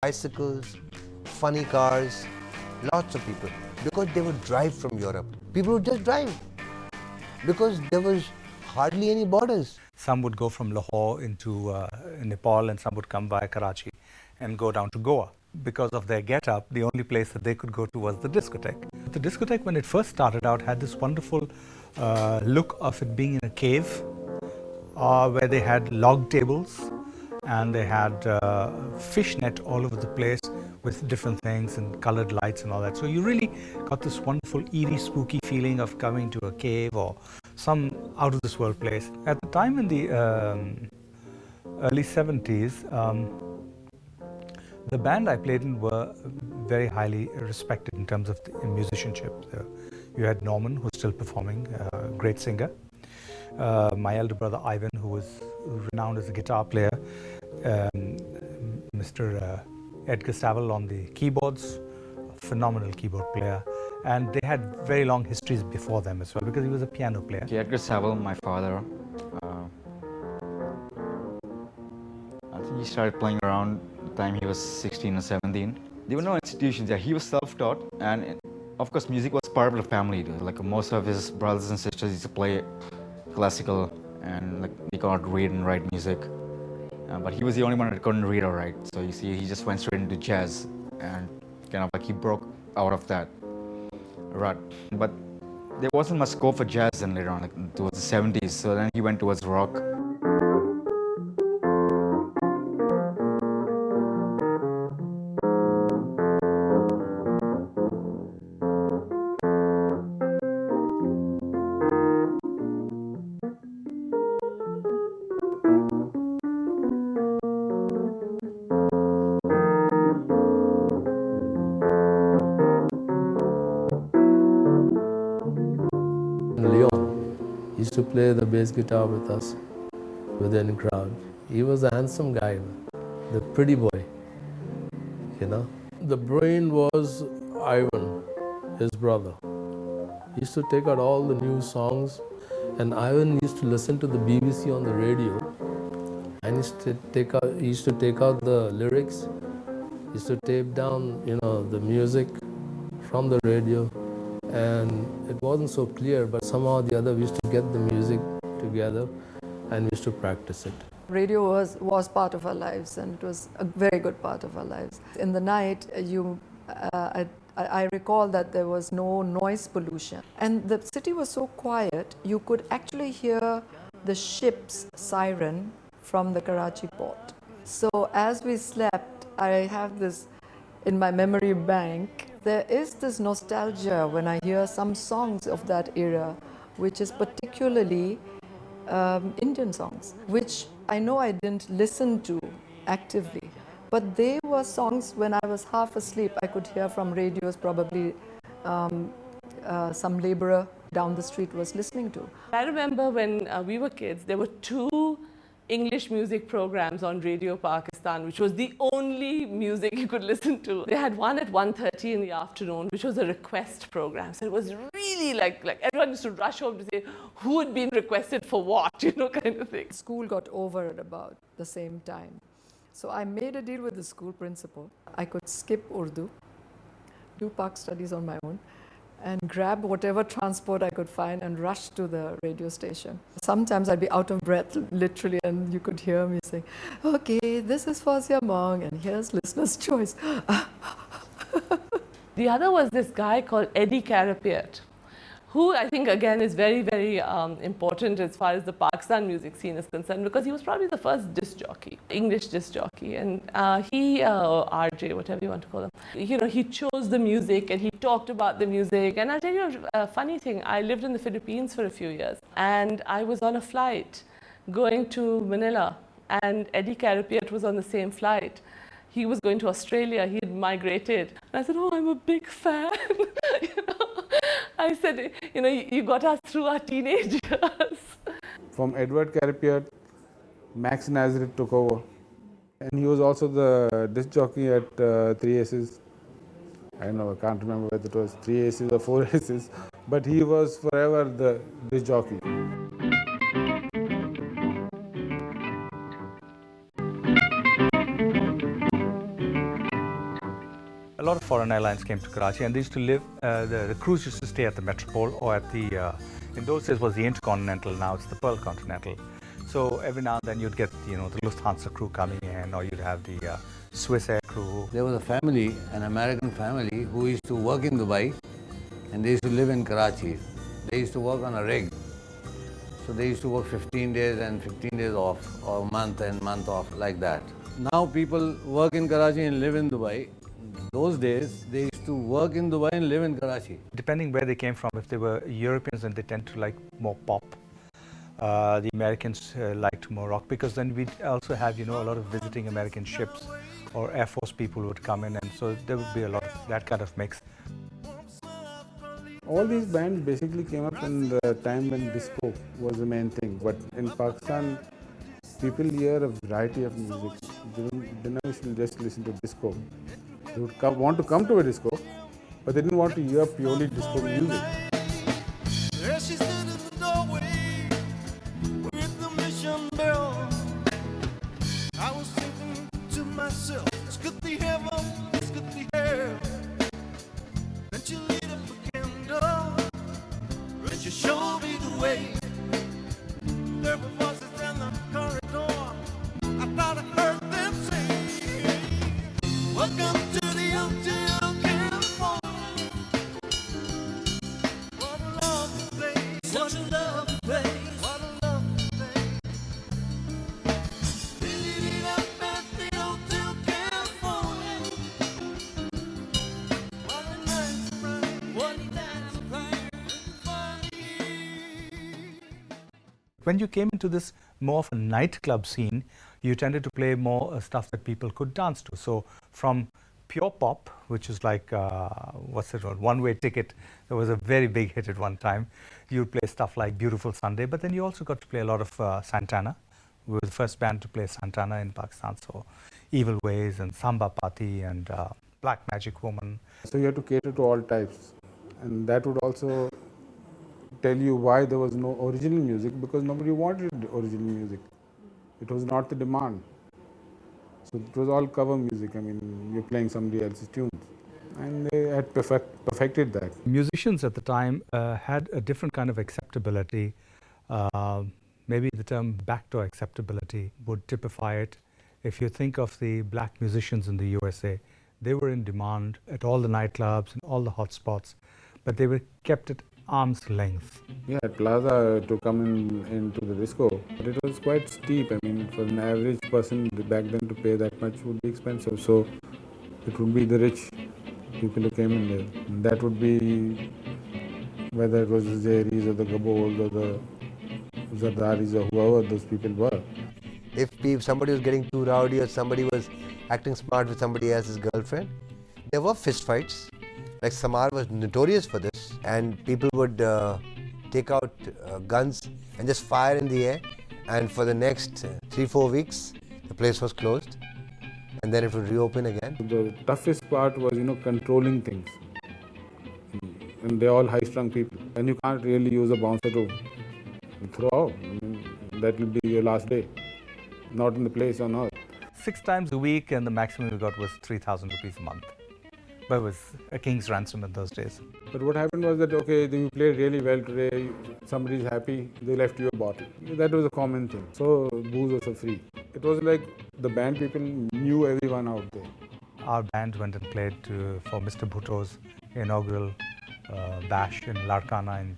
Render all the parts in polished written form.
bicycles, funny cars, lots of people, because they would drive from Europe. People would just drive because there was hardly any borders. Some would go from Lahore into Nepal, and some would come via Karachi and go down to Goa. Because of their get-up, the only place that they could go to was the discotheque. The discotheque, when it first started out, had this wonderful look of it being in a cave where they had log tables and they had fishnet all over the place with different things and colored lights and all that. So you really got this wonderful, eerie, spooky feeling of coming to a cave or some out-of-this-world place. At the time in the early 70s, the band I played in were very highly respected in terms of the musicianship. You had Norman, who's still performing, a great singer. My elder brother Ivan, who was renowned as a guitar player. Mr. Edgar Saville on the keyboards, a phenomenal keyboard player. And they had very long histories before them as well, because he was a piano player. Edgar Saville, my father, I think he started playing around the time he was 16 or 17. There were no institutions. Yeah, he was self-taught, and of course music was part of the family. Like most of his brothers and sisters used to play classical, and like they could not read and write music. But he was the only one that couldn't read or write. So you see, he just went straight into jazz, and kind of like he broke out of that rut. But there wasn't much scope for jazz then later on, like towards the 70s. So then he went towards rock. He used to play the bass guitar with us within the crowd. He was a handsome guy, the pretty boy, you know. The brain was Ivan, his brother. He used to take out all the new songs, and Ivan used to listen to the BBC on the radio, and he used to take out the lyrics. He used to tape down, the music from the radio. And it wasn't so clear, but somehow or the other we used to get the music together and we used to practice it. Radio was part of our lives, and it was a very good part of our lives. In the night, I recall that there was no noise pollution, and the city was so quiet, you could actually hear the ship's siren from the Karachi port. So as we slept, I have this in my memory bank. There is this nostalgia when I hear some songs of that era, which is particularly Indian songs, which I know I didn't listen to actively, but they were songs when I was half asleep. I could hear from radios, probably some laborer down the street was listening to. I remember when we were kids, there were two English music programs on Radio Pakistan, which was the only music you could listen to. They had one at 1:30 in the afternoon, which was a request program. So it was really like everyone used to rush home to say who had been requested for what, kind of thing. School got over at about the same time. So I made a deal with the school principal. I could skip Urdu, do Pak studies on my own, and grab whatever transport I could find and rush to the radio station. Sometimes I'd be out of breath, literally, and you could hear me saying, okay, this is Fawzia Mong, and here's listener's choice. The other was this guy called Eddie Carapiet, who I think again is very, very important as far as the Pakistan music scene is concerned, because he was probably the first disc jockey, English disc jockey, and RJ, whatever you want to call him. He chose the music and he talked about the music. And I'll tell you a funny thing. I lived in the Philippines for a few years, and I was on a flight going to Manila, and Eddie Carapiet was on the same flight. He was going to Australia. He had migrated. And I said, oh, I'm a big fan. I said, you got us through our teenage years. From Edward Carapiet, Max Nazareth took over. And he was also the disc jockey at 3 Aces. I don't know, I can't remember whether it was 3 Aces or 4 Aces. But he was forever the disc jockey. a lot of foreign airlines came to Karachi, and they used to live, the crews used to stay at the Metropole or at the, in those days was the Intercontinental, now it's the Pearl Continental. So every now and then you'd get, the Lufthansa crew coming in, or you'd have the Swiss Air crew. There was a family, an American family, who used to work in Dubai, and they used to live in Karachi. They used to work on a rig. So they used to work 15 days and 15 days off, or month and month off, like that. Now people work in Karachi and live in Dubai. Those days, they used to work in Dubai and live in Karachi. Depending where they came from, if they were Europeans, then they tend to like more pop. The Americans liked more rock, because then we'd also have, a lot of visiting American ships or Air Force people would come in, and so there would be a lot of that kind of mix. All these bands basically came up in the time when disco was the main thing. But in Pakistan, people hear a variety of music. They didn't just listen to disco. They would want to come to a disco, but they didn't want to hear purely disco music. There she stood in the doorway with the mission bell. I was thinking to myself, this could be heaven, this could be hell. Then she lit up a candle, and she showed me the way. There were voices in the corridor, I thought I heard them say, welcome to the Hotel California. What a lovely place, what a lovely place, what a lovely place. Living it up at the Hotel California. What a nice place, what a nice place. When you came into this more of a nightclub scene, you tended to play more stuff that people could dance to. So from pure pop, which is like, what's it called, One Way Ticket, that was a very big hit at one time. You'd play stuff like Beautiful Sunday, but then you also got to play a lot of Santana. We were the first band to play Santana in Pakistan, so Evil Ways and Samba Party and Black Magic Woman. So you had to cater to all types. And that would also tell you why there was no original music, because nobody wanted original music. It was not the demand. So it was all cover music. I mean, you're playing somebody else's tunes. And they had perfected that. Musicians at the time had a different kind of acceptability. Maybe the term backdoor acceptability would typify it. If you think of the black musicians in the USA, they were in demand at all the nightclubs and all the hot spots, but they were kept at arm's length. Yeah, at Plaza to come into the disco, but it was quite steep. I mean, for an average person back then to pay that much would be expensive. So it would be the rich people who came in there. And that would be whether it was the Zairis or the Gabos or the Zardaris or whoever those people were. If somebody was getting too rowdy or somebody was acting smart with somebody else's girlfriend, there were fist fights. Like Samar was notorious for this, and people would take out guns and just fire in the air, and for the next 3-4 weeks the place was closed, and then it would reopen again. The toughest part was, controlling things. And they're all high-strung people, and you can't really use a bouncer to throw out. I mean, that will be your last day, not in the place on earth. 6 times a week, and the maximum we got was 3,000 rupees a month. But it was a king's ransom in those days. But what happened was that, okay, you played really well today, somebody's happy, they left you a bottle. That was a common thing. So booze was free. It was like the band people knew everyone out there. Our band went and played for Mr. Bhutto's inaugural bash in Larkana in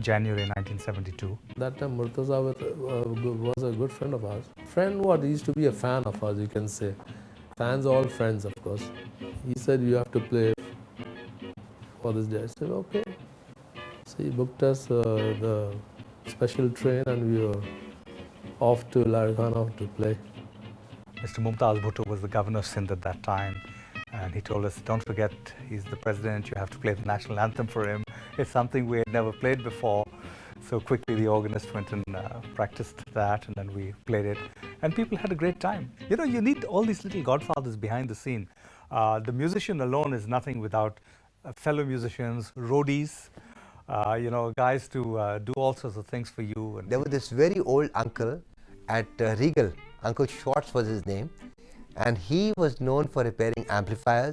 January 1972. That time Murtaza was a good friend of ours. Friend what? He used to be a fan of ours, you can say. Fans are all friends, of course. He said, you have to play for this day. I said, okay. So he booked us the special train, and we were off to Larkana to play. Mr. Mumtaz Bhutto was the governor of Sindh at that time, and he told us, don't forget, he's the president, you have to play the national anthem for him. It's something we had never played before. So quickly the organist went and practiced that, and then we played it. And people had a great time. You need all these little godfathers behind the scene. The musician alone is nothing without fellow musicians, roadies, guys to do all sorts of things for you. And there was this very old uncle at Regal. Uncle Schwartz was his name. And he was known for repairing amplifiers